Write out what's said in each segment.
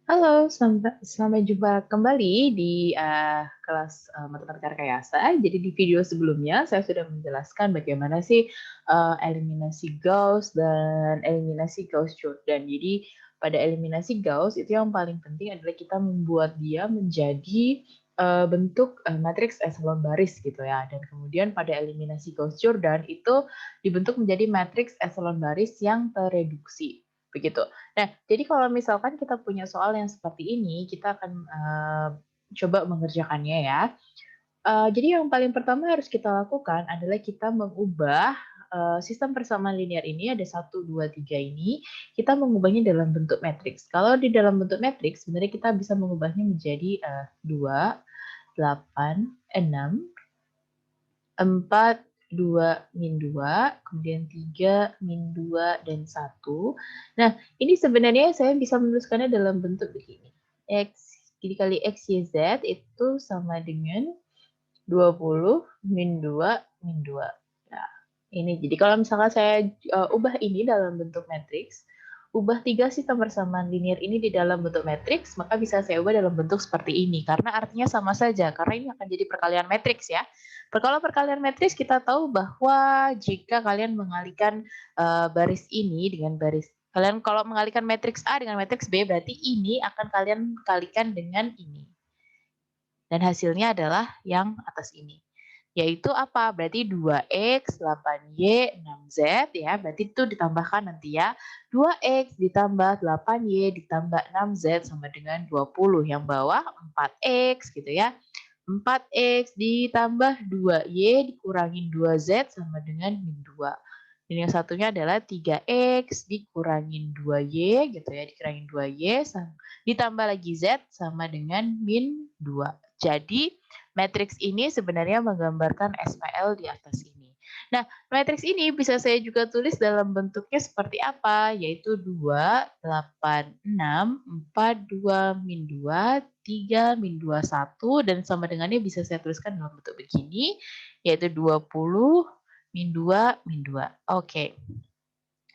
Halo, selamat jumpa kembali di kelas matematika rekayasa. Jadi di video sebelumnya saya sudah menjelaskan bagaimana sih eliminasi Gauss dan eliminasi Gauss-Jordan. Jadi pada eliminasi Gauss itu yang paling penting adalah kita membuat dia menjadi bentuk matriks eselon baris gitu ya. Dan kemudian pada eliminasi Gauss-Jordan itu dibentuk menjadi matriks eselon baris yang tereduksi. Begitu. Nah, jadi kalau misalkan kita punya soal yang seperti ini, kita akan coba mengerjakannya ya. Jadi yang paling pertama harus kita lakukan adalah kita mengubah sistem persamaan linear ini ada 1, 2, 3 ini, kita mengubahnya dalam bentuk matriks. Kalau di dalam bentuk matriks, sebenarnya kita bisa mengubahnya menjadi 2, 8, 6, 4, 2, min 2, kemudian 3, min 2, dan 1. Nah, ini sebenarnya saya bisa menuliskannya dalam bentuk begini. X dikali X, Y, Z itu sama dengan 20 min 2, min 2. Nah, ini. Jadi kalau misalkan saya ubah ini dalam bentuk matriks, ubah 3 sistem persamaan linear ini di dalam bentuk matriks, maka bisa saya ubah dalam bentuk seperti ini. Karena artinya sama saja, karena ini akan jadi perkalian matriks ya. Kalau perkalian matriks kita tahu bahwa jika kalian mengalihkan baris ini dengan baris kalian kalau mengalihkan matriks A dengan matriks B berarti ini akan kalian kalikan dengan ini. Dan hasilnya adalah yang atas ini. Yaitu apa? Berarti 2x, 8y, 6z ya. Berarti itu ditambahkan nanti ya. 2x ditambah 8y ditambah 6z sama dengan 20. Yang bawah 4x gitu ya. 4x ditambah 2y dikurangin 2z sama dengan min 2. Dan yang satunya adalah 3x dikurangin 2y gitu ya, dikurangin 2y ditambah lagi z sama dengan min 2. Jadi matriks ini sebenarnya menggambarkan SPL di atas ini. Nah, matriks ini bisa saya juga tulis dalam bentuknya seperti apa? Yaitu 2, 8, 6, 4, 2, min 2, 3, min 2, 1, dan sama dengannya bisa saya tuliskan dalam bentuk begini, yaitu 20, min 2, min 2. Oke.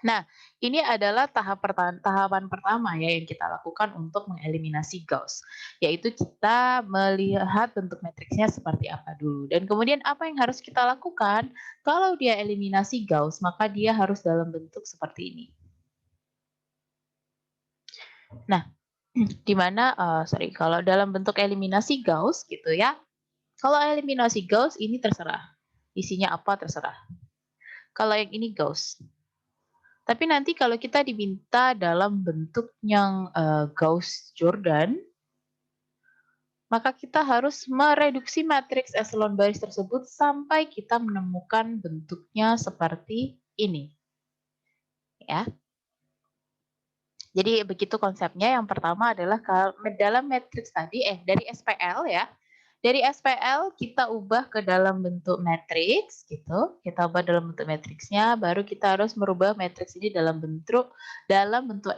Nah, ini adalah tahapan pertama ya yang kita lakukan untuk mengeliminasi Gauss, yaitu kita melihat bentuk matriksnya seperti apa dulu. Dan kemudian apa yang harus kita lakukan? Kalau dia eliminasi Gauss, maka dia harus dalam bentuk seperti ini. Nah, di mana kalau dalam bentuk eliminasi Gauss gitu ya. Kalau eliminasi Gauss ini terserah. Isinya apa terserah. Kalau yang ini Gauss. Tapi nanti kalau kita diminta dalam bentuk yang Gauss-Jordan, maka kita harus mereduksi matriks eselon baris tersebut sampai kita menemukan bentuknya seperti ini. Ya. Jadi begitu konsepnya. Yang pertama adalah dalam matriks tadi dari SPL ya. Dari SPL kita ubah ke dalam bentuk matriks gitu. Kita ubah dalam bentuk matriksnya, baru kita harus merubah matriks ini dalam bentuk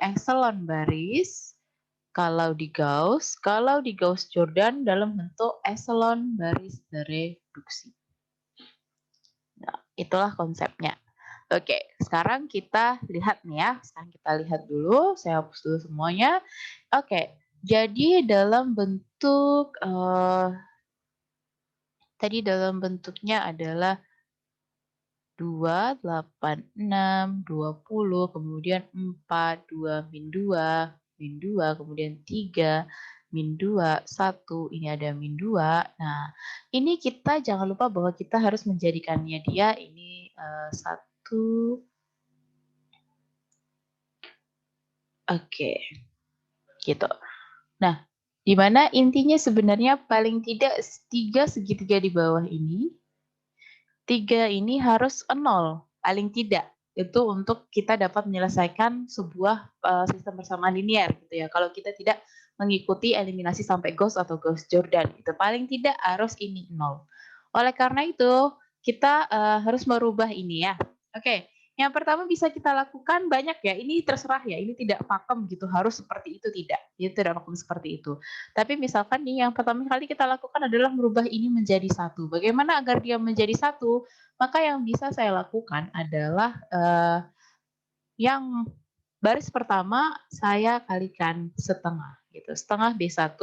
eselon baris. Kalau di Gauss Jordan dalam bentuk eselon baris tereduksi. Nah, itulah konsepnya. Oke, sekarang kita lihat nih ya. Sekarang kita lihat dulu, saya hapus dulu semuanya. Oke, jadi dalam bentuk tadi dalam bentuknya adalah 2, 8, 6, 20, kemudian 4, 2, min 2, min 2, kemudian 3, min 2, 1, ini ada min 2. Nah, ini kita jangan lupa bahwa kita harus menjadikannya dia ini 1. Oke, gitu. Nah, di mana intinya sebenarnya paling tidak 3 segitiga di bawah ini, 3 ini harus 0, paling tidak. Itu untuk kita dapat menyelesaikan sebuah sistem persamaan linear gitu ya. Kalau kita tidak mengikuti eliminasi sampai Gauss atau Gauss-Jordan gitu. Paling tidak harus ini 0. Oleh karena itu, kita harus merubah ini ya. Oke, yang pertama bisa kita lakukan banyak ya. Ini terserah ya. Ini tidak pakem gitu. Harus seperti itu tidak. Itu tidak pakem seperti itu. Tapi misalkan nih yang pertama kali kita lakukan adalah merubah ini menjadi 1. Bagaimana agar dia menjadi 1? Maka yang bisa saya lakukan adalah yang baris pertama saya kalikan setengah gitu, setengah B1.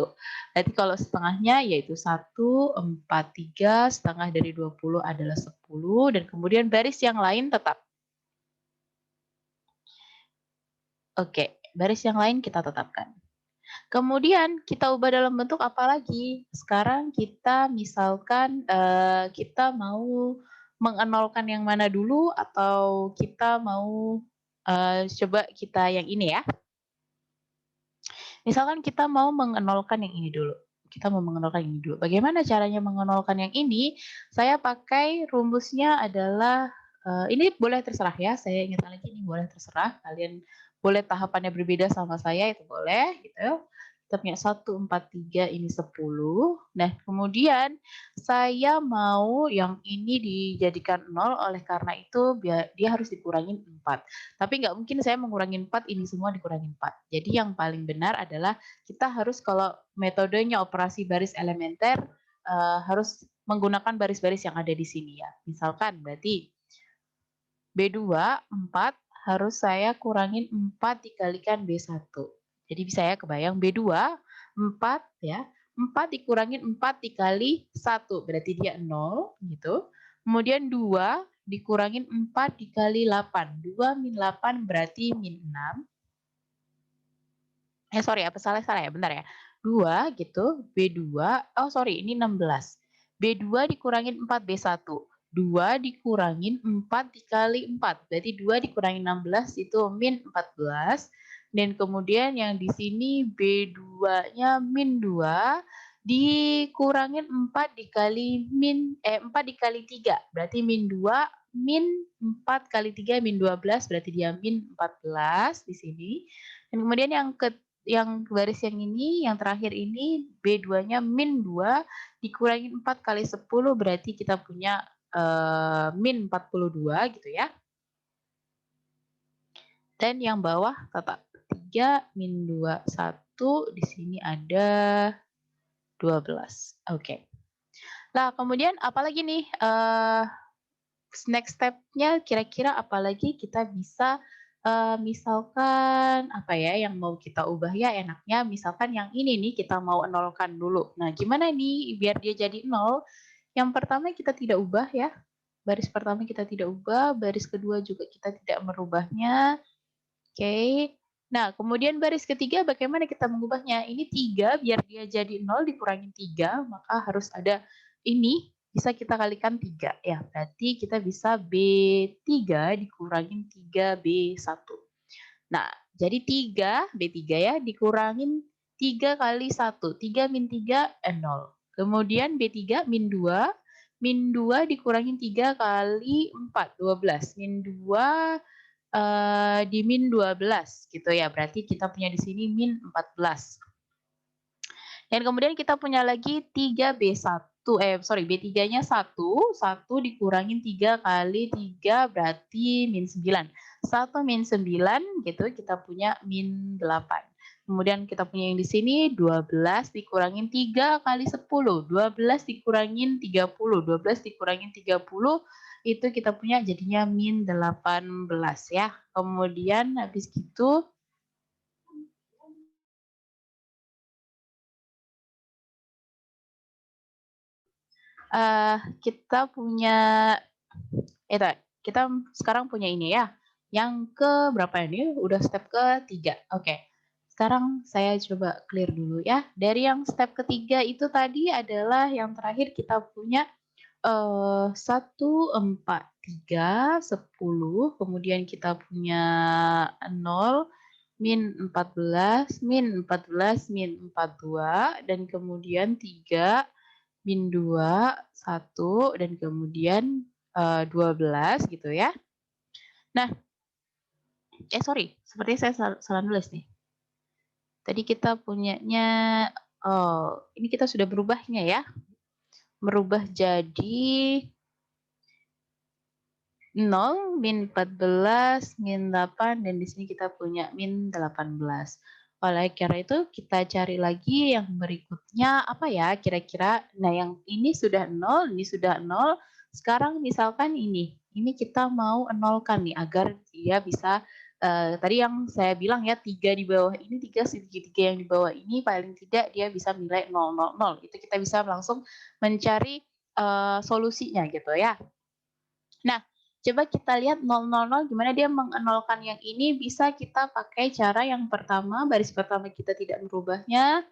Berarti kalau setengahnya yaitu 1, 4, 3, setengah dari 20 adalah 10, dan kemudian baris yang lain tetap. Oke, baris yang lain kita tetapkan. Kemudian kita ubah dalam bentuk apa lagi? Sekarang kita misalkan kita mau mengenolkan yang mana dulu, atau kita mau coba kita yang ini ya. Misalkan kita mau mengenolkan yang ini dulu. Kita mau mengenolkan yang ini dulu. Bagaimana caranya mengenolkan yang ini? Saya pakai rumusnya adalah ini boleh terserah ya. Saya ingatkan lagi, ini boleh terserah. Kalian boleh tahapannya berbeda sama saya, itu boleh gitu. Kita punya 1, 4, 3, ini 10. Nah, kemudian saya mau yang ini dijadikan 0, oleh karena itu dia harus dikurangin 4. Tapi nggak mungkin saya mengurangi 4, ini semua dikurangi 4. Jadi yang paling benar adalah kita harus, kalau metodenya operasi baris elementer, harus menggunakan baris-baris yang ada di sini ya. Misalkan berarti B2, 4, harus saya kurangin 4 dikalikan B1. Jadi bisa ya kebayang, B2, 4 ya, 4 dikurangin 4 dikali 1, berarti dia 0 gitu. Kemudian 2 dikurangin 4 dikali 8, 2 min 8 berarti min 6. Sorry, apa salah ya, bentar ya. 2 gitu, B2, oh sorry, ini 16. B2 dikurangin 4, B1. 2 dikurangin 4 dikali 4, berarti 2 dikurangin 16 itu min 14. Dan kemudian yang di sini B2-nya min 2 dikurangin 4 dikali 4 dikali 3, berarti min 2, min 4 kali 3 min 12, berarti dia min 14 di sini. Dan kemudian yang baris yang ini, yang terakhir ini, B2-nya min 2 dikurangi 4 kali 10, berarti kita punya min 42 gitu ya. Dan yang bawah tetap 3 min 2, 1, di sini ada 12. Oke. Nah, kemudian apalagi nih next step-nya, kira-kira apalagi kita bisa misalkan apa ya yang mau kita ubah ya enaknya, misalkan yang ini nih kita mau nolkan dulu. Nah, gimana nih biar dia jadi 0? Yang pertama kita tidak ubah ya. Baris pertama kita tidak ubah, baris kedua juga kita tidak merubahnya. Oke. Nah, kemudian baris ketiga bagaimana kita mengubahnya? Ini 3 biar dia jadi 0 dikurangin 3, maka harus ada ini bisa kita kalikan 3 ya. Berarti kita bisa B3 dikurangin 3B1. Nah, jadi 3 B3 ya dikurangin 3 kali 1. 3 min 3 0. Kemudian B3 min 2, min 2 dikurangin 3 kali 4 12. Min 2 di min 12 gitu ya. Berarti kita punya di sini min 14. Dan kemudian kita punya lagi 3B1, B3-nya 1 dikurangin 3 kali 3 berarti min 9. 1 min 9 gitu, kita punya min 8. Kemudian kita punya yang di sini 12 dikurangin 3 kali 10, 12 dikurangin 30, 12 dikurangin 30, itu kita punya jadinya min 18 ya. Kemudian habis gitu kita punya kita sekarang punya ini ya. Yang ke berapa ini? Udah step ketiga. Oke. Sekarang saya coba clear dulu ya. Dari yang step ketiga itu tadi adalah yang terakhir kita punya 1, 4, 3, 10, kemudian kita punya 0, min 14, min 14, min 42, dan kemudian 3, min 2, 1, dan kemudian 12 gitu ya. Nah, sorry, sepertinya saya salah nulis nih. Tadi kita punyanya, ini kita sudah berubahnya ya. Merubah jadi 0, min 14, min 8, dan di sini kita punya min 18. Oleh karena itu kita cari lagi yang berikutnya apa ya kira-kira. Nah, yang ini sudah 0, ini sudah 0. Sekarang misalkan ini kita mau nolkan nih agar dia bisa tadi yang saya bilang ya 3 di bawah ini, 3 segitiga yang di bawah ini paling tidak dia bisa nilai 0, 0, 0. Itu kita bisa langsung mencari, solusinya gitu ya. Nah, coba kita lihat 0, 0, 0 gimana dia mengenolkan yang ini, bisa kita pakai cara yang pertama, baris pertama kita tidak merubahnya,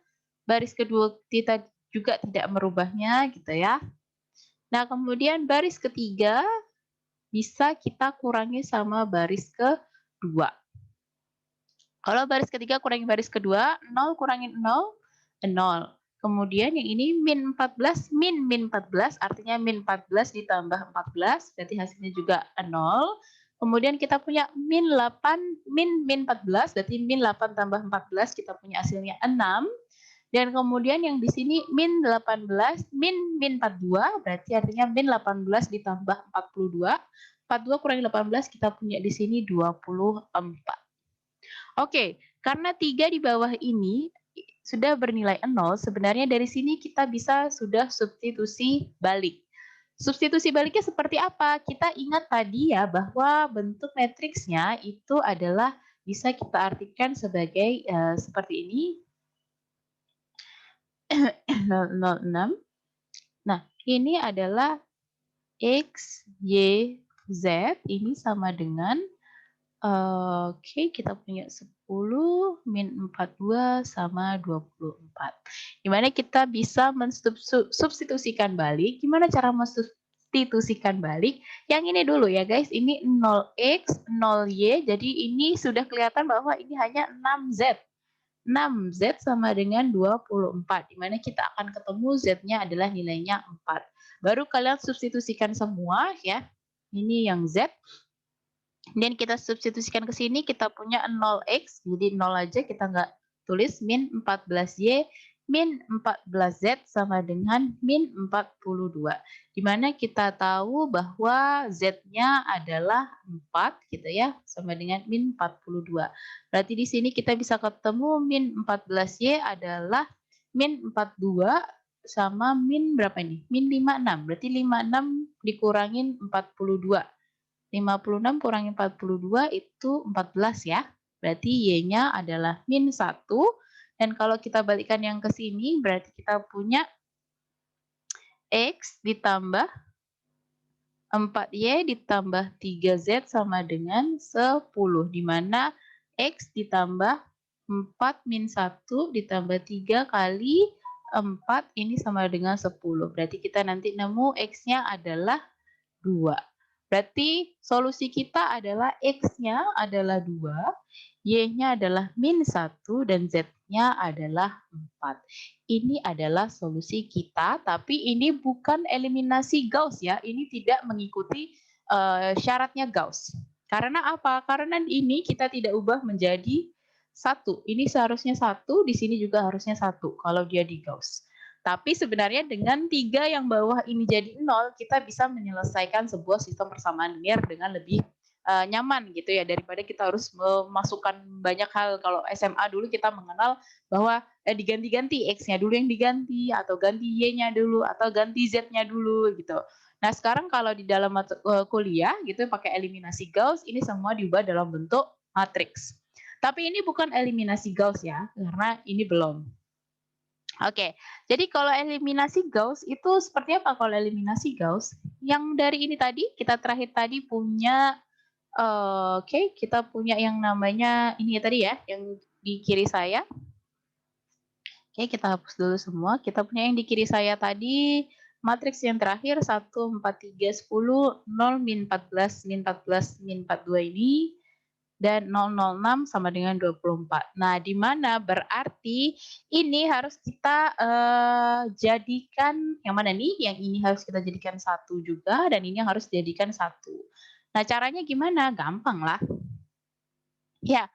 baris kedua kita juga tidak merubahnya gitu ya. Nah, kemudian baris ketiga bisa kita kurangi sama baris kedua. Kalau baris ketiga kurangi baris kedua, 0 kurangin 0, 0. Kemudian yang ini min 14, min 14, artinya min 14 ditambah 14, berarti hasilnya juga 0. Kemudian kita punya min 8, min 14, berarti min 8 tambah 14, kita punya hasilnya 6. Dan kemudian yang di sini min 18, min 42, berarti artinya min 18 ditambah 42. 42 kurangi 18, kita punya di sini 24. Oke, karena 3 di bawah ini sudah bernilai 0, sebenarnya dari sini kita bisa sudah substitusi balik. Substitusi baliknya seperti apa? Kita ingat tadi ya bahwa bentuk matriksnya itu adalah bisa kita artikan sebagai seperti ini. 006. Nah, ini adalah X, Y, Z ini sama dengan oke, kita punya 10 min 42 sama 24. Gimana kita bisa mensubstitusikan balik? Gimana cara mensubstitusikan balik? Yang ini dulu ya guys, ini 0x, 0y, jadi ini sudah kelihatan bahwa ini hanya 6z. 6z sama dengan 24, di mana kita akan ketemu z-nya adalah nilainya 4. Baru kalian substitusikan semua ya. Ini yang z, dan kita substitusikan ke sini, kita punya 0x, jadi 0 aja kita nggak tulis, min 14y, min 14z sama dengan min 42. Dimana kita tahu bahwa z-nya adalah 4 gitu ya, sama dengan min 42. Berarti di sini kita bisa ketemu min 14y adalah min 42 sama min berapa ini? Min 56, berarti 56 dikurangin 42. 56 kurangi 42 itu 14 ya. Berarti Y-nya adalah min 1. Dan kalau kita balikkan yang ke sini, berarti kita punya X ditambah 4Y ditambah 3Z sama dengan 10. Di mana X ditambah 4 min 1 ditambah 3 kali 4 ini sama dengan 10. Berarti kita nanti nemu X-nya adalah 2. Berarti solusi kita adalah X-nya adalah 2, Y-nya adalah min 1, dan Z-nya adalah 4. Ini adalah solusi kita, tapi ini bukan eliminasi Gauss ya. Ini tidak mengikuti syaratnya Gauss. Karena apa? Karena ini kita tidak ubah menjadi 1. Ini seharusnya 1, di sini juga harusnya 1 kalau dia di Gauss. Tapi sebenarnya dengan 3 yang bawah ini jadi 0, kita bisa menyelesaikan sebuah sistem persamaan linear dengan lebih nyaman gitu ya, daripada kita harus memasukkan banyak hal. Kalau SMA dulu kita mengenal bahwa diganti-ganti, X-nya dulu yang diganti, atau ganti Y-nya dulu, atau ganti Z-nya dulu gitu. Nah sekarang kalau di dalam kuliah gitu pakai eliminasi Gauss, ini semua diubah dalam bentuk matriks. Tapi ini bukan eliminasi Gauss ya, karena ini belum. Oke, jadi kalau eliminasi Gauss itu seperti apa kalau eliminasi Gauss? Yang dari ini tadi, kita terakhir tadi punya, oke, kita punya yang namanya ini tadi ya, yang di kiri saya. Oke, kita hapus dulu semua. Kita punya yang di kiri saya tadi, matriks yang terakhir 1, 4, 3, 10, 0, min 14, min 14, min 42 ini, dan 006 sama dengan 24. Nah, di mana berarti ini harus kita jadikan yang mana nih? Yang ini harus kita jadikan 1 juga, dan ini yang harus dijadikan 1. Nah, caranya gimana? Gampang lah. Ya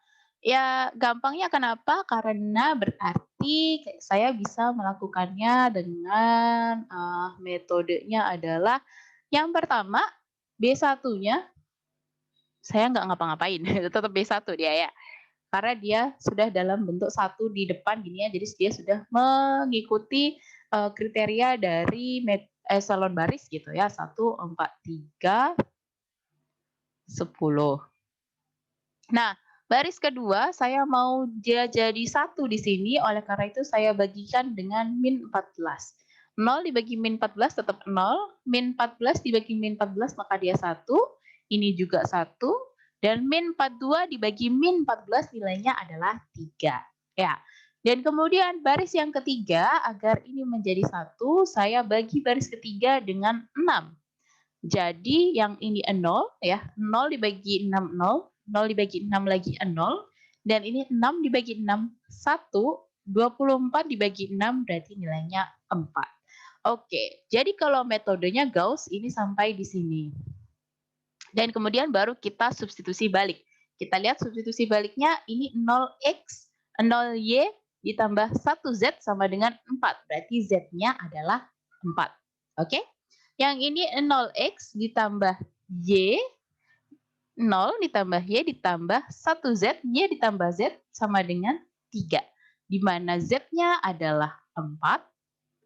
gampangnya kenapa? Karena berarti saya bisa melakukannya dengan metodenya adalah yang pertama B1-nya saya nggak ngapa-ngapain, tetap B1 dia ya. Karena dia sudah dalam bentuk 1 di depan gini ya, jadi dia sudah mengikuti kriteria dari eselon baris gitu ya, 1, 4, 3, 10. Nah, Baris kedua saya mau dia jadi 1 di sini, oleh karena itu saya bagikan dengan min 14. 0 dibagi min 14 tetap 0, min 14 dibagi min 14 maka dia 1, ini juga 1, dan min 42 dibagi min 14 nilainya adalah 3. Ya. Dan kemudian baris yang ketiga, agar ini menjadi 1, saya bagi baris ketiga dengan 6. Jadi yang ini 0 ya, 0 dibagi 6 0, 0 dibagi 6 lagi 0, dan ini 6 dibagi 6 1, 24 dibagi 6 berarti nilainya 4. Oke, jadi kalau metodenya Gauss ini sampai di sini. Dan kemudian baru kita substitusi balik. Kita lihat substitusi baliknya ini 0x, 0y ditambah 1z sama dengan 4. Berarti z-nya adalah 4. Oke? Yang ini 0x ditambah y, 0 ditambah y ditambah 1z, y ditambah z sama dengan 3. Di mana z-nya adalah 4,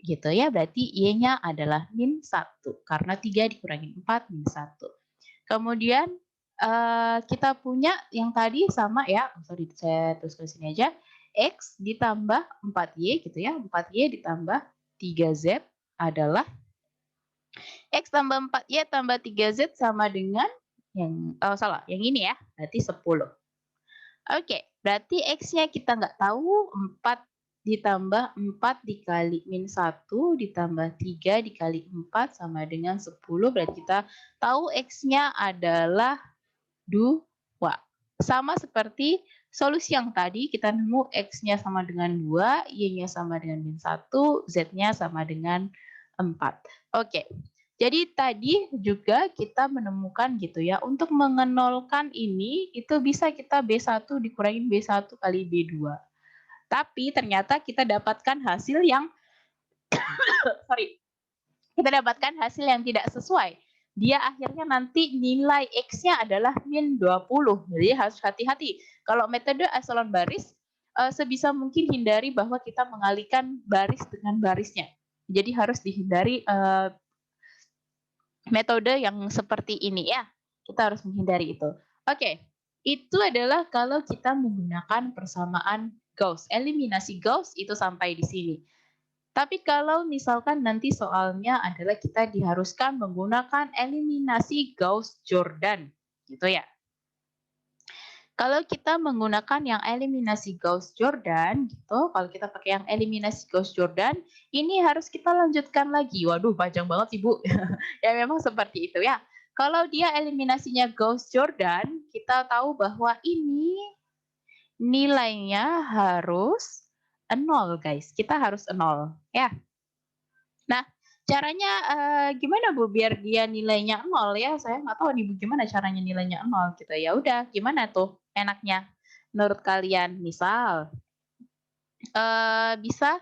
gitu ya. Berarti y-nya adalah min 1. Karena 3 dikurangi 4, min 1. Kemudian kita punya yang tadi sama ya, sorry saya tuliskan sini aja, x ditambah 4y gitu ya, 4y ditambah 3z adalah x tambah 4y tambah 3z sama dengan yang yang ini ya, berarti 10. Oke, berarti x-nya kita nggak tahu, 4 ditambah 4 dikali min 1 ditambah 3 dikali 4 sama dengan 10, berarti kita tahu x-nya adalah 2. Sama seperti solusi yang tadi, kita nemu x-nya sama dengan 2, y-nya sama dengan min 1, z-nya sama dengan 4. Oke, jadi tadi juga kita menemukan gitu ya, untuk mengenolkan ini, itu bisa kita B1 dikurangi B1 kali B2. Tapi ternyata kita dapatkan hasil yang, kita dapatkan hasil yang tidak sesuai. Dia akhirnya nanti nilai X-nya adalah min 20. Jadi harus hati-hati. Kalau metode eselon baris, sebisa mungkin hindari bahwa kita mengalihkan baris dengan barisnya. Jadi harus dihindari metode yang seperti ini ya. Kita harus menghindari itu. Oke, itu adalah kalau kita menggunakan persamaan Gauss. Eliminasi Gauss itu sampai di sini. Tapi kalau misalkan nanti soalnya adalah kita diharuskan menggunakan eliminasi Gauss-Jordan, gitu ya. Kalau kita menggunakan yang eliminasi Gauss-Jordan, gitu, kalau kita pakai yang eliminasi Gauss-Jordan, ini harus kita lanjutkan lagi. Waduh, panjang banget Ibu. Ya memang seperti itu ya. Kalau dia eliminasinya Gauss-Jordan, kita tahu bahwa ini nilainya harus 0, guys. Kita harus 0, ya. Nah, caranya gimana Bu biar dia nilainya 0 ya? Saya nggak tahu nih Bu gimana caranya nilainya 0 gitu. Ya udah, gimana tuh enaknya menurut kalian? Misal bisa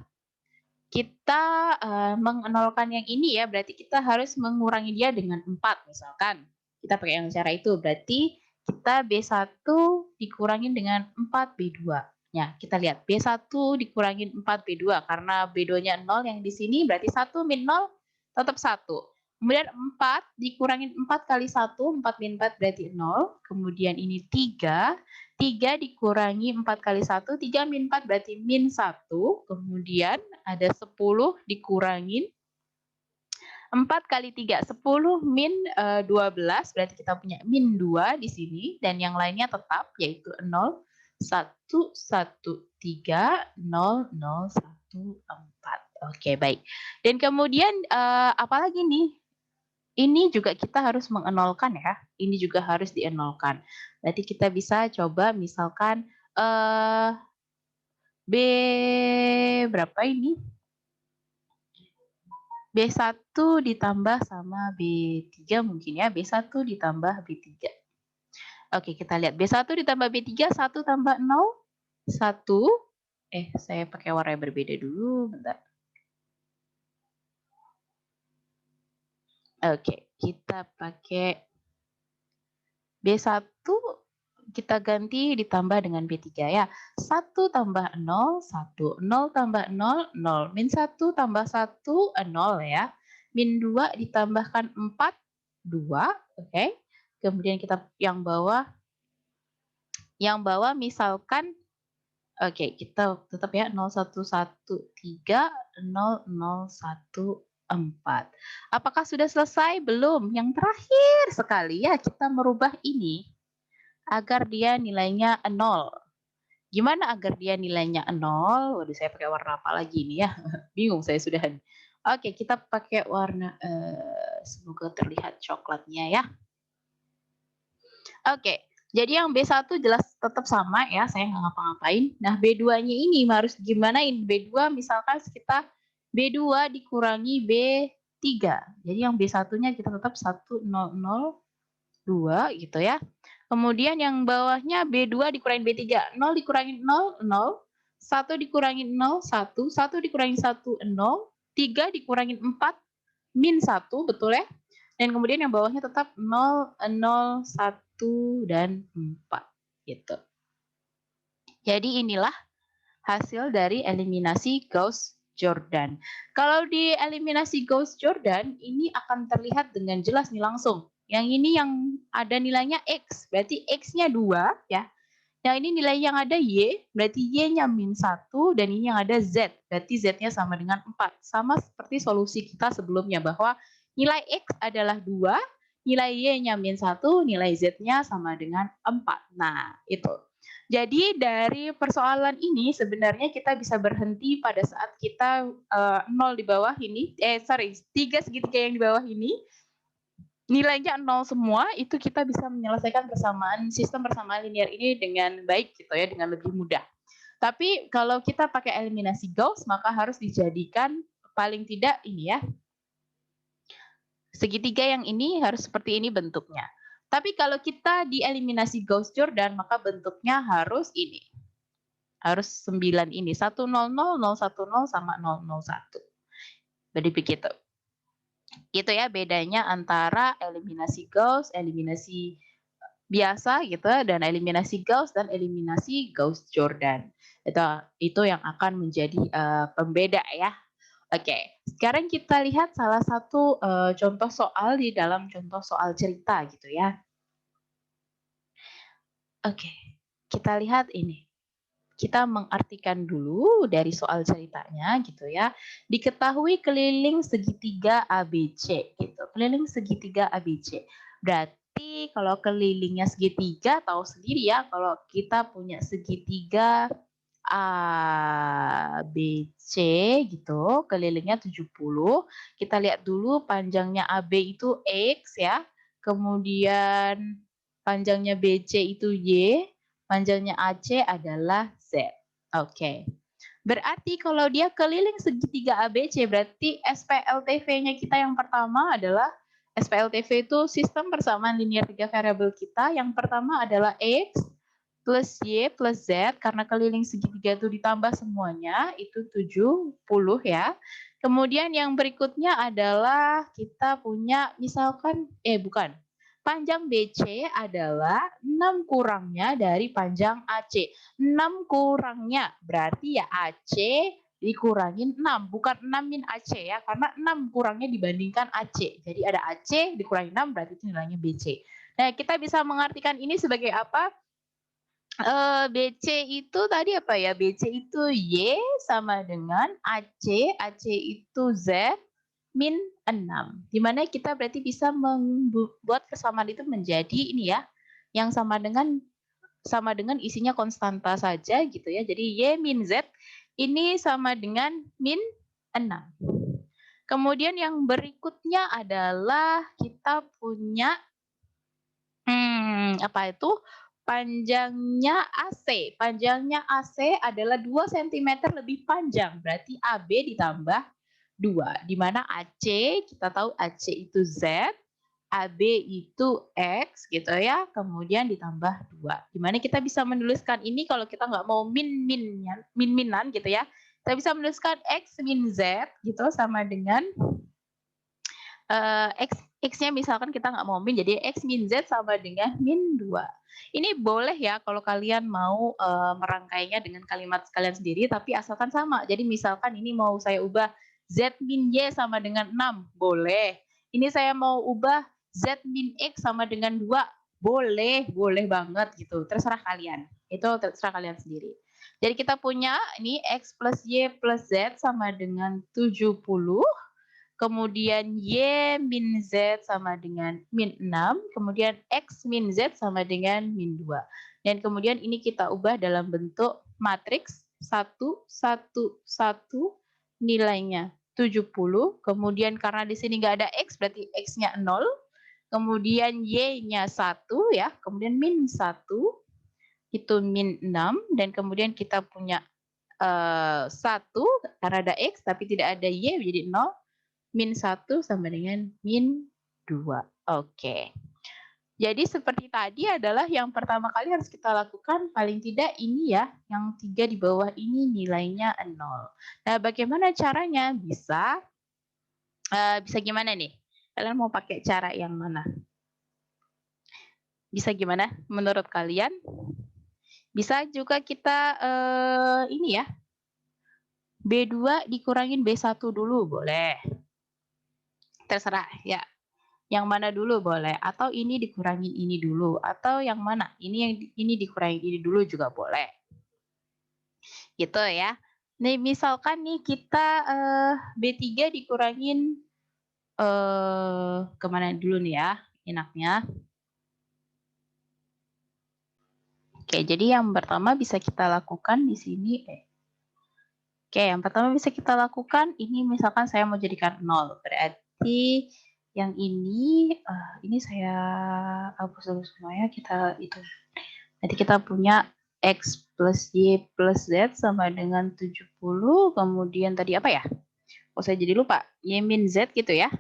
kita mengenolkan yang ini ya, berarti kita harus mengurangi dia dengan 4 misalkan. Kita pakai yang cara itu, berarti kita B1 dikurangin dengan 4 B2. Ya, kita lihat B1 dikurangin 4 B2 karena B2-nya 0 yang di sini berarti 1 min 0 tetap 1. Kemudian 4 dikurangin 4 kali 1, 4 min 4 berarti 0. Kemudian ini 3, 3 dikurangi 4 kali 1, 3 min 4 berarti min 1. Kemudian ada 10 dikurangin 4 kali 3, 10 min 12, berarti kita punya min 2 di sini, dan yang lainnya tetap, yaitu 0, 1, 1, 3, 0, 0, 1, 4. Oke, baik. Dan kemudian apalagi nih? Ini juga kita harus mengenolkan ya, ini juga harus dienolkan. Berarti kita bisa coba misalkan B berapa ini? B1 ditambah sama B3 mungkin ya, B1 ditambah B3. Oke, kita lihat B1 ditambah B3, 1 tambah 0, 1. Saya pakai warna yang berbeda dulu, bentar. Oke, kita pakai B1 kita ganti ditambah dengan B3 ya. 1 tambah 0, 1. 0 tambah 0, 0. Min 1 tambah 1, 0 ya. Min 2 ditambahkan 4, 2. Oke. Kemudian kita yang bawah Yang bawah misalkan, oke, kita tetap ya 0113 0014. Apakah sudah selesai? Belum. Yang terakhir sekali ya, kita merubah ini agar dia nilainya 0. Gimana agar dia nilainya 0? Waduh, saya pakai warna apa lagi ini ya? Bingung saya sudah. Oke, kita pakai warna, semoga terlihat coklatnya ya. Oke, jadi yang B1 jelas tetap sama ya, saya nggak ngapa-ngapain. Nah, B2-nya ini harus gimanain? B2 misalkan kita B2 dikurangi B3. Jadi yang B1-nya kita tetap 1002 gitu ya. Kemudian yang bawahnya B2 dikurangi B3. 0 dikurangi 0, 0. 1 dikurangi 0, 1. 1 dikurangi 1, 0. 3 dikurangi 4, min 1, betul ya? Dan kemudian yang bawahnya tetap 0, 0, 1, dan 4. Gitu. Jadi inilah hasil dari eliminasi Gauss-Jordan. Kalau di eliminasi Gauss-Jordan, ini akan terlihat dengan jelas nih langsung. Yang ini yang ada nilainya X, berarti X-nya 2 ya. Yang ini nilai yang ada Y, berarti Y-nya min 1, dan ini yang ada Z, berarti Z-nya sama dengan 4. Sama seperti solusi kita sebelumnya, bahwa nilai X adalah 2, nilai Y-nya min 1, nilai Z-nya sama dengan 4. Nah, itu. Jadi dari persoalan ini sebenarnya kita bisa berhenti pada saat kita 0 di bawah ini, 3 segitiga yang di bawah ini, nilainya 0 semua, itu kita bisa menyelesaikan sistem persamaan linear ini dengan baik gitu ya, dengan lebih mudah. Tapi kalau kita pakai eliminasi Gauss, maka harus dijadikan paling tidak ini ya, segitiga yang ini harus seperti ini bentuknya. Tapi kalau kita dieliminasi Gauss-Jordan, maka bentuknya harus ini. Harus 9 ini, 100, 010 sama 001. Jadi begitu. Gitu ya bedanya antara eliminasi Gauss, eliminasi biasa gitu, dan eliminasi Gauss dan eliminasi Gauss-Jordan. Itu yang akan menjadi pembeda ya. Oke, sekarang kita lihat salah satu contoh soal di dalam contoh soal cerita gitu ya. Oke, kita lihat ini. Kita mengartikan dulu dari soal ceritanya gitu ya. Diketahui keliling segitiga ABC gitu. Keliling segitiga ABC. Berarti kalau kelilingnya segitiga tahu sendiri ya, kalau kita punya segitiga ABC gitu, kelilingnya 70. Kita lihat dulu panjangnya AB itu X ya. Kemudian panjangnya BC itu Y. Panjangnya AC adalah Z. Oke. Berarti kalau dia keliling segitiga ABC, berarti SPLTV-nya kita yang pertama adalah, SPLTV itu sistem persamaan linear 3 variabel kita. Yang pertama adalah X plus Y plus Z, karena keliling segitiga itu ditambah semuanya, itu 70 ya. Kemudian yang berikutnya adalah kita punya misalkan, panjang BC adalah 6 kurangnya dari panjang AC. 6 kurangnya, berarti ya AC dikurangin 6, bukan 6 min AC ya, karena 6 kurangnya dibandingkan AC. Jadi ada AC dikurangi 6, berarti itu nilainya BC. Nah, kita bisa mengartikan ini sebagai apa? BC itu tadi apa ya? BC itu Y sama dengan AC, AC itu Z, min 6. Dimana kita berarti bisa membuat kesamaan itu menjadi ini ya, yang sama dengan isinya konstanta saja gitu ya. Jadi Y min Z ini sama dengan min 6. Kemudian yang berikutnya adalah kita punya apa itu? Panjangnya AC. Panjangnya AC adalah 2 cm lebih panjang. Berarti AB ditambah 2. Di mana AC, kita tahu AC itu Z, AB itu X gitu ya. Kemudian ditambah 2. Di mana kita bisa menuliskan ini kalau kita nggak mau min-minan gitu ya. Kita bisa menuliskan X min Z gitu sama dengan X-nya misalkan kita nggak mau min, jadi X min Z sama dengan min 2. Ini boleh ya kalau kalian mau merangkainya dengan kalimat kalian sendiri, tapi asalkan sama. Jadi misalkan ini mau saya ubah Z min Y sama dengan 6, boleh. Ini saya mau ubah Z min X sama dengan 2, boleh banget gitu. Terserah kalian. Itu terserah kalian sendiri. Jadi kita punya ini X plus Y plus Z sama dengan 70. Kemudian Y min Z sama dengan min 6. Kemudian X min Z sama dengan min 2. Dan kemudian ini kita ubah dalam bentuk matriks 1, 1, 1, nilainya 70. Kemudian karena di sini nggak ada X, berarti X-nya 0. Kemudian Y-nya 1 ya, kemudian min 1 itu min 6 dan kemudian kita punya 1 karena ada X tapi tidak ada Y jadi 0, min 1 sama dengan min 2. Oke. Jadi seperti tadi adalah yang pertama kali harus kita lakukan paling tidak ini ya, yang 3 di bawah ini nilainya 0. Nah, bagaimana caranya? Bisa gimana nih? Kalian mau pakai cara yang mana? Bisa gimana menurut kalian? Bisa juga kita ini ya, B2 dikurangin B1 dulu boleh. Terserah ya. Yang mana dulu boleh. Atau ini dikurangin ini dulu. Atau yang mana? Ini dikurangin ini dulu juga boleh. Gitu ya. Nih misalkan nih kita B3 dikurangin kemana dulu nih ya enaknya. Oke, jadi yang pertama bisa kita lakukan di sini. Oke, yang pertama bisa kita lakukan, ini misalkan saya mau jadikan 0. Berarti yang ini saya hapus dulu semuanya, kita itu. Jadi kita punya X plus Y plus Z sama dengan 70, kemudian tadi apa ya? Oh, saya jadi lupa. Y min Z gitu ya.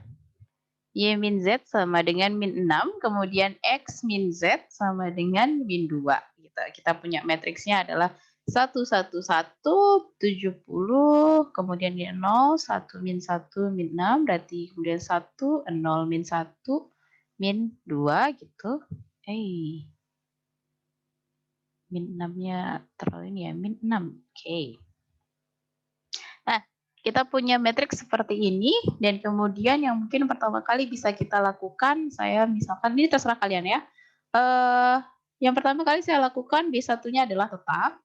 Y min Z sama dengan min 6, kemudian X min Z sama dengan min 2. Kita punya matriksnya adalah 1, 1, 1, 70, kemudian 0, 1, min 1, min 6, berarti kemudian 1, 0, min 1, min 2 gitu. Min 6-nya terlalu ini ya, min 6. Oke. Nah, kita punya matriks seperti ini, dan kemudian yang mungkin pertama kali bisa kita lakukan, saya misalkan, ini terserah kalian ya. Yang pertama kali saya lakukan, B1-nya adalah tetap.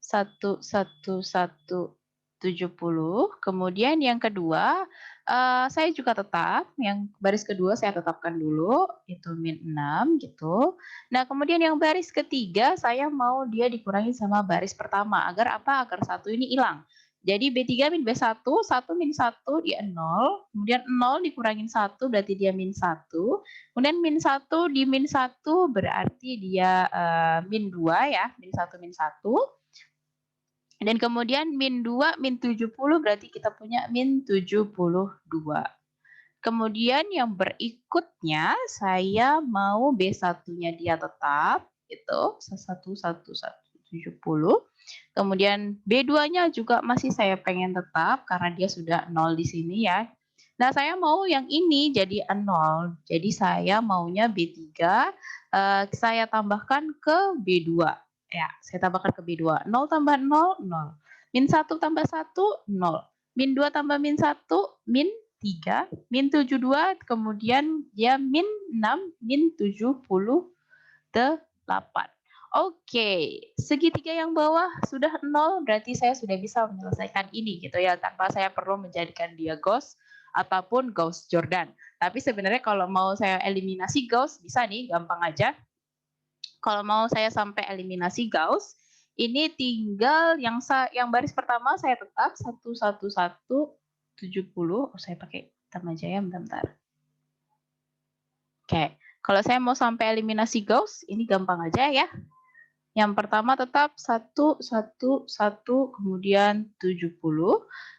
1, 1, 1, 70. Kemudian yang kedua, saya juga tetap, yang baris kedua saya tetapkan dulu, itu min 6 gitu. Nah, kemudian yang baris ketiga, saya mau dia dikurangi sama baris pertama, agar apa? Agar 1 ini hilang. Jadi B3 min B1, 1 min 1 dia 0, kemudian 0 dikurangin 1 berarti dia min 1, kemudian min 1 di min 1 berarti dia min 2 ya, min 1 min 1. Dan kemudian min 2 min 70 berarti kita punya min 72. Kemudian yang berikutnya saya mau B1-nya dia tetap itu 1, 1, 1, 70. Kemudian B2-nya juga masih saya pengen tetap karena dia sudah 0 di sini ya. Nah, saya mau yang ini jadi 0. Jadi saya maunya B3 saya tambahkan ke B2. Ya, saya tambahkan ke B2. 0 tambah 0, 0. Min 1 tambah 1, 0. Min 2 tambah min 1, min 3. Min 72, kemudian dia min 6, min 78. Oke, segitiga yang bawah sudah 0, berarti saya sudah bisa menyelesaikan ini gitu ya, tanpa saya perlu menjadikan dia Gauss ataupun Gauss-Jordan. Tapi sebenarnya kalau mau saya eliminasi Gauss, bisa nih, gampang aja. Kalau mau saya sampai eliminasi Gauss, ini tinggal yang baris pertama saya tetap 1, 1, 1, 70. Oh, saya pakai hitam aja ya, bentar. Oke, kalau saya mau sampai eliminasi Gauss, ini gampang aja ya. Yang pertama tetap 1, 1, 1, kemudian 70.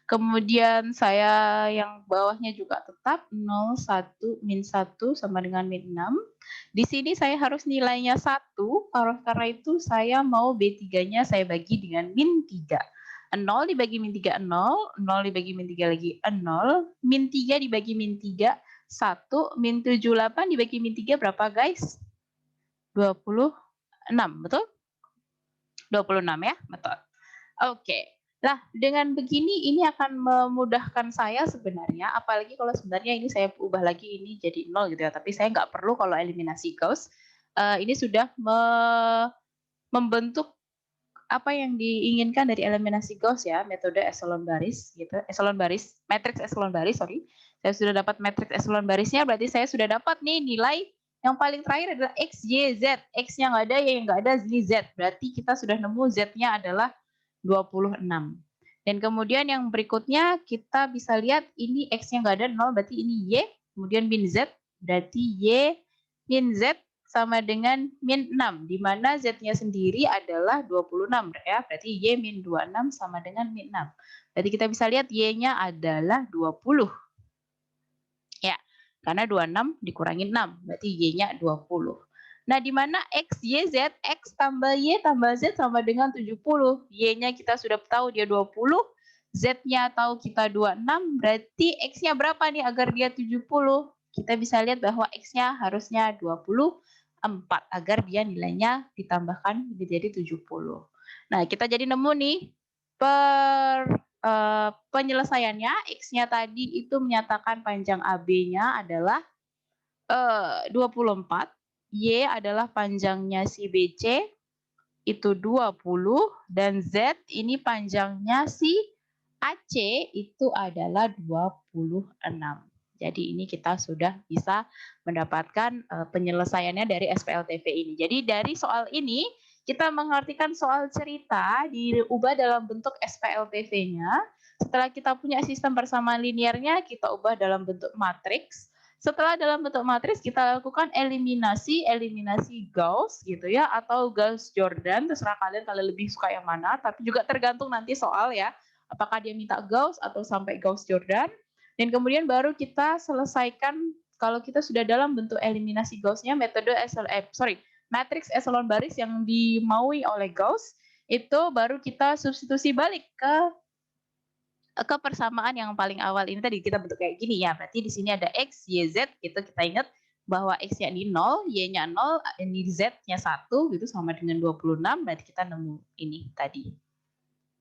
Kemudian saya yang bawahnya juga tetap 0, 1, min 1 sama dengan min 6. Di sini saya harus nilainya 1, karena itu saya mau B3-nya saya bagi dengan min 3. 0 dibagi min 3, 0. 0 dibagi min 3 lagi, 0. Min 3 dibagi min 3, 1. Min 78 dibagi min 3 berapa guys? 26, betul? 26 ya, betul. Oke. Nah, dengan begini ini akan memudahkan saya sebenarnya, apalagi kalau sebenarnya ini saya ubah lagi ini jadi nol gitu ya, tapi saya nggak perlu kalau eliminasi Gauss, ini sudah membentuk apa yang diinginkan dari eliminasi Gauss ya, metode eselon baris gitu, eselon baris, matriks eselon baris, sorry. Saya sudah dapat matriks eselon barisnya, berarti saya sudah dapat nih nilai yang paling terakhir adalah X, Y, Z. X-nya nggak ada, Y nggak ada, Z. Berarti kita sudah nemu Z-nya adalah 26. Dan kemudian yang berikutnya kita bisa lihat ini X-nya nggak ada 0, berarti ini Y, kemudian min Z, berarti Y min Z sama dengan min 6, di mana Z-nya sendiri adalah 26 ya, berarti Y min 26 sama dengan min 6. Berarti kita bisa lihat Y-nya adalah 20. Ya, karena 26 dikurangi 6, berarti Y-nya 20. Nah, di mana X, Y, Z, X tambah Y tambah Z sama dengan 70. Y-nya kita sudah tahu dia 20, Z-nya tahu kita 26, berarti X-nya berapa nih agar dia 70? Kita bisa lihat bahwa X-nya harusnya 24 agar dia nilainya ditambahkan menjadi 70. Nah, kita jadi nemu nih penyelesaiannya, X-nya tadi itu menyatakan panjang AB-nya adalah 24, Y adalah panjangnya si BC itu 20, dan Z ini panjangnya si AC itu adalah 26. Jadi ini kita sudah bisa mendapatkan penyelesaiannya dari SPLTV ini. Jadi dari soal ini kita mengartikan soal cerita diubah dalam bentuk SPLTV-nya. Setelah kita punya sistem persamaan linearnya, kita ubah dalam bentuk matriks. Setelah dalam bentuk matriks kita lakukan eliminasi Gauss gitu ya, atau Gauss Jordan, terserah kalian lebih suka yang mana, tapi juga tergantung nanti soal ya, apakah dia minta Gauss atau sampai Gauss Jordan. Dan kemudian baru kita selesaikan kalau kita sudah dalam bentuk eliminasi Gauss-nya, metode matriks eselon baris yang dimaui oleh Gauss, itu baru kita substitusi balik ke persamaan yang paling awal ini tadi kita bentuk kayak gini ya. Berarti di sini ada X, Y, Z gitu. Kita ingat bahwa X-nya ini 0, Y-nya 0, ini Z-nya 1 gitu sama dengan 26. Berarti kita nemu ini tadi.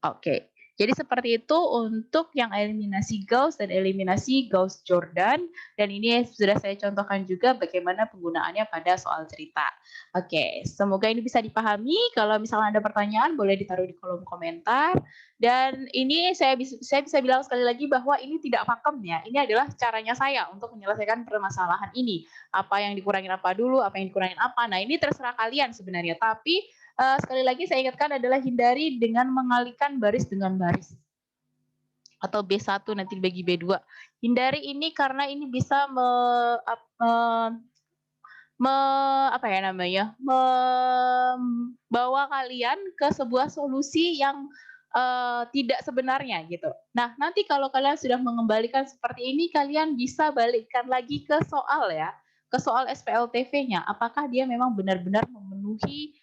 Oke. Jadi seperti itu untuk yang eliminasi Gauss dan eliminasi Gauss-Jordan. Dan ini sudah saya contohkan juga bagaimana penggunaannya pada soal cerita. Oke, semoga ini bisa dipahami. Kalau misalnya ada pertanyaan, boleh ditaruh di kolom komentar. Dan ini saya bisa bilang sekali lagi bahwa ini tidak pakem ya. Ini adalah caranya saya untuk menyelesaikan permasalahan ini. Apa yang dikurangin apa dulu, apa yang dikurangin apa. Nah, ini terserah kalian sebenarnya. Tapi sekali lagi saya ingatkan adalah hindari dengan mengalihkan baris dengan baris atau B1 nanti dibagi B2. Hindari ini karena ini bisa membawa kalian ke sebuah solusi yang tidak sebenarnya gitu. Nah, nanti kalau kalian sudah mengembalikan seperti ini, kalian bisa balikkan lagi ke soal ya, ke soal SPLTV-nya. Apakah dia memang benar-benar memenuhi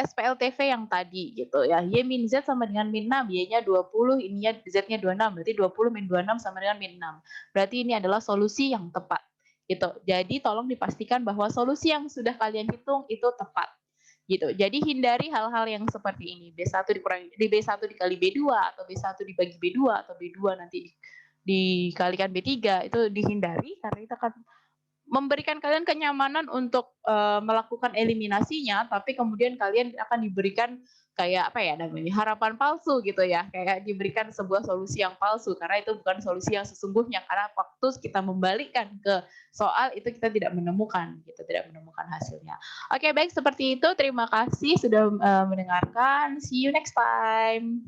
SPLTV yang tadi gitu ya. Y min Z sama dengan min 6, Y-nya 20, ininya Z-nya 26, berarti 20 min 26 sama dengan min 6. Berarti ini adalah solusi yang tepat gitu. Jadi tolong dipastikan bahwa solusi yang sudah kalian hitung itu tepat gitu. Jadi hindari hal-hal yang seperti ini. B1 dikurangi B1 dikali B2 atau B1 dibagi B2 atau B2 nanti dikalikan B3 itu dihindari karena itu akan memberikan kalian kenyamanan untuk melakukan eliminasinya, tapi kemudian kalian akan diberikan kayak apa ya namanya harapan palsu gitu ya, kayak diberikan sebuah solusi yang palsu karena itu bukan solusi yang sesungguhnya karena waktu kita membalikkan ke soal itu kita tidak menemukan gitu, tidak menemukan hasilnya. Oke, baik seperti itu. Terima kasih sudah mendengarkan. See you next time.